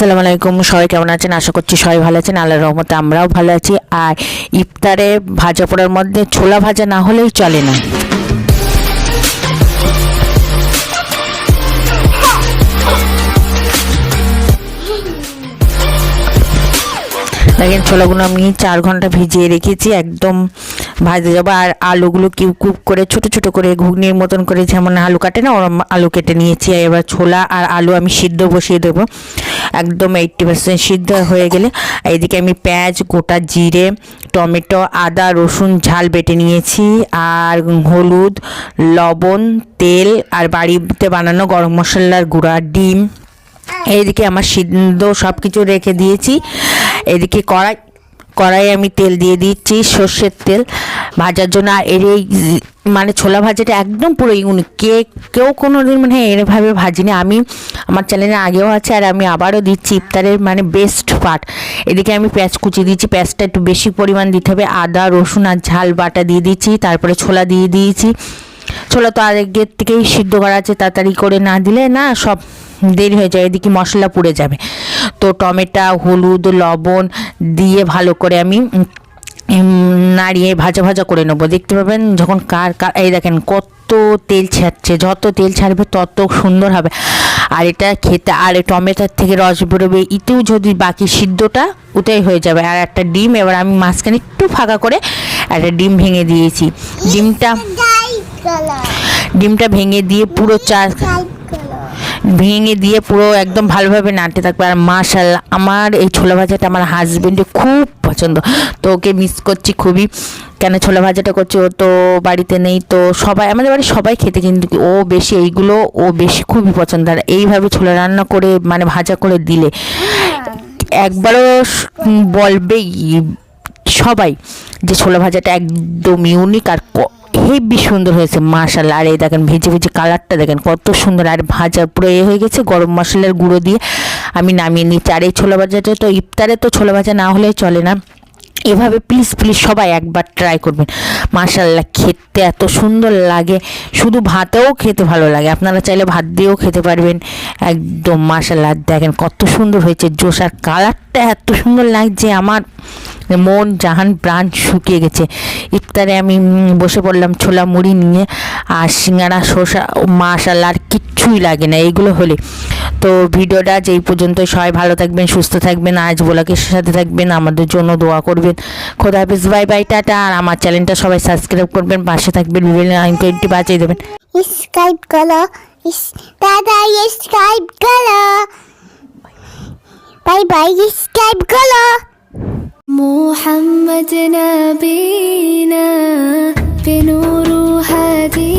আসসালামু আলাইকুম, সবাই কেমন আছেন? আশা করছি সবাই ভালো আছেন। আল্লাহর রহমতে আমরাও ভালো আছি। আর ইফতারে ভাজা পোড়ার মধ্যে ছোলা ভাজা না হলেই চলে না। দেখেন ছোলাগুলো আমি 4 ঘন্টা ভিজিয়ে রেখেছি, একদম ভাজতে যাবো। আর আলুগুলো কিউব করে ছোট ছোট করে ঘুগনির মতন করে যেমন আলু কাটে না, ওরম আলু কেটে নিয়েছি। এবার ছোলা আর আলু আমি সিদ্ধ বসিয়ে দেবো, একদম 80% সিদ্ধ হয়ে গেলে। এইদিকে আমি পেঁয়াজ, গোটা জিরে, টমেটো, আদা, রসুন ঝাল বেটে নিয়েছি। আর হলুদ, লবণ, তেল আর বাড়িতে বানানো গরম মশলার গুঁড়া, ডিম, এইদিকে আমার সিদ্ধ সব কিছু রেখে দিয়েছি। এদিকে কড়াই আমি তেল দিয়ে দিচ্ছি, সর্ষের তেল ভাজার জন্য। আর এর এই মানে ছোলা ভাজাটা একদম পুরো ইউনিক, কেউ কোনো দিন মানে এরভাবে ভাজিনি। আমি আমার চ্যানেলে আগেও আছে আর আমি আবারও দিচ্ছি, ইফতারের মানে বেস্ট পার্ট। এদিকে আমি পেঁয়াজ কুচি দিচ্ছি, পেঁয়াজটা একটু বেশি পরিমাণ দিতে হবে। আদা, রসুন আর ঝাল বাটা দিয়ে দিচ্ছি, তারপরে ছোলা দিয়ে দিয়েছি। ছোলা তো আগের থেকেই সিদ্ধ করা আছে, তাড়াতাড়ি করে না দিলে না সব দেরি হয়ে যায়, এদিকে মশলা পুড়ে যাবে। তো টমেটো, হলুদ, লবণ দিয়ে ভালো করে আমি নাড়িয়ে ভাজা ভাজা করে নেবো। দেখতে পাবেন যখন এই দেখেন কত তেল ছাড়ছে, যত তেল ছাড়বে তত সুন্দর হবে। আর এটা খেতে, আর টমেটোর থেকে রস বেরোবে, এতেও যদি বাকি সিদ্ধটা ওটাই হয়ে যাবে। আর একটা ডিম, এবার আমি মাঝখানে একটু ফাঁকা করে একটা ডিম ভেঙে দিয়েছি। ডিমটা ভেঙে দিয়ে পুরো একদম ভালোভাবে নাড়তে থাকবে। আর মাশাআল্লাহ, আমার এই ছোলা ভাজাটা আমার হাজবেন্ডের খুব পছন্দ, তো ওকে মিস করছি খুবই। কেন ছোলা ভাজাটা করছি, ও তো বাড়িতে নেই। তো সবাই আমাদের বাড়ির সবাই খেতে, কিন্তু ও বেশি এইগুলো খুবই পছন্দ। আর এইভাবে ছোলা রান্না করে মানে ভাজা করে দিলে একবারও বলবেই সবাই যে ছোলা ভাজাটা একদম ইউনিক আর হেবি সুন্দর হয়েছে মাশাআল্লাহ। আর এই দেখেন ভেজে ভেজে কালারটা দেখেন কত সুন্দর। আর ভাজা পুরো হয়ে গেছে, গরম মশলার গুঁড়ো দিয়ে আমি নামিয়ে নিচ্ছি। আর এই ছোলা ভাজাটা তো ইফতারে তো ছোলা ভাজা না হলেই চলে না। এভাবে প্লিজ সবাই একবার ট্রাই করবেন। মাশাআল্লাহ, খেতে এত সুন্দর লাগে, শুধু ভাতেও খেতে ভালো লাগে, আপনারা চাইলে ভাত দিয়েও খেতে পারবেন। একদম মাশাআল্লাহ, দেখেন কত সুন্দর হয়েছে জোশ। আর কালারটা এত সুন্দর লাগছে, আমার মন জাহান প্রাণ শুকিয়ে গেছে। ইফতারে আমি বসে পড়লাম ছোলা মুড়ি নিয়ে, আর সিঙ্গাড়া, শসা, মাশাআল্লাহ আর কিচ্ছুই লাগে না এইগুলো হলে। তো ভিডিওটা আজ এই পর্যন্ত। সবাই ভালো থাকবেন, সুস্থ থাকবেন, আজ ব্লগের সাথে থাকবেন, আমাদের জন্য দোয়া করবেন। খোদা হাফেজ, বাই বাই, টাটা। আর আমার চ্যানেলটা সবাই সাবস্ক্রাইব করবেন, পাশে থাকবেন, বিভিন্ন আইকনটি বাজিয়ে দেবেন। সাবস্ক্রাইব করো, দাদা সাবস্ক্রাইব করো, বাই বাই, সাবস্ক্রাইব করো। محمد نبينا بنور هدي